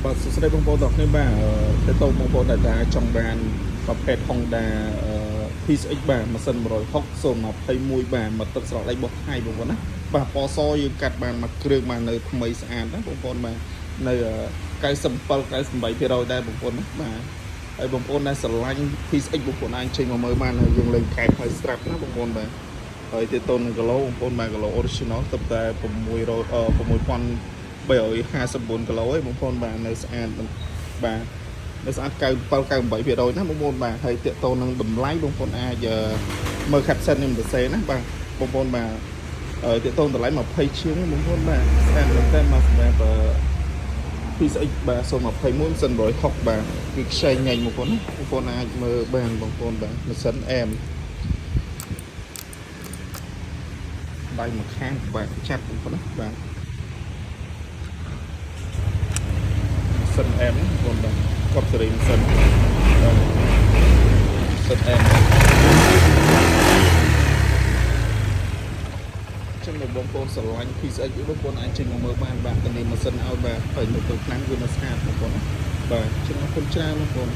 បាទសួស្តីបងប្អូនទាំងគ្នាបាទទៅតបងប្អូនដែលថាចង់បានប្រភេទ Honda PSX បាទម៉ាស៊ីន160 021បាទមកទឹកស្រកដៃបោះថៃបងប្អូនណាបាទពណ៌សយើងកាត់បានមួយគ្រឿងបាននៅថ្មីស្អាតណាបងប្អូនបាទនៅ97-98%ដែរបងប្អូនណាបាទហើយបងប្អូនដែលស្រឡាញ់ PSX បងប្អូនអាចចេញមកមើលបានហើយយើងលេងកែបហើយស្រាប់ណាបងប្អូនបាទហើយទៅតនឹងគីឡូបងប្អូនបាទគីឡូ original ទៅតែ6354គីឡូឯងបងប្អូនបាទនៅស្អាតបាទនៅស្អាត97-98%ណាបងប្អូនបាទហើយតាកតូននឹងតម្លៃបងប្អូនអាចមើល caption នេះមិនទៅសេណាបាទបងប្អូនបាទតាកតូនតម្លៃ20ជាងបងប្អូនបាទស្អាតមែនតើមកសម្រាប់PSX បាទ021សិន160បាទគឺខ្ចីញ៉ាញ់បងប្អូនណាបងប្អូនអាចមើលបានបងប្អូនបាទម៉ាស៊ីនអែមដៃមួយខាងបាទចាត់បងប្អូនណាបាទសិនអែមបងប្អូនបាទកប់សេរីសិនសិនអែមចឹងបងប្អូនស្រឡាញ់ PSX បងប្អូនអាចចេញមកមើលបានបាទតានេះម៉ាស៊ីនឲ្យបាទហើយនៅទៅឆ្នាំវានៅស្អាតបងប្អូនណាបាទចឹងអរគុណច្រើនបងប្អូន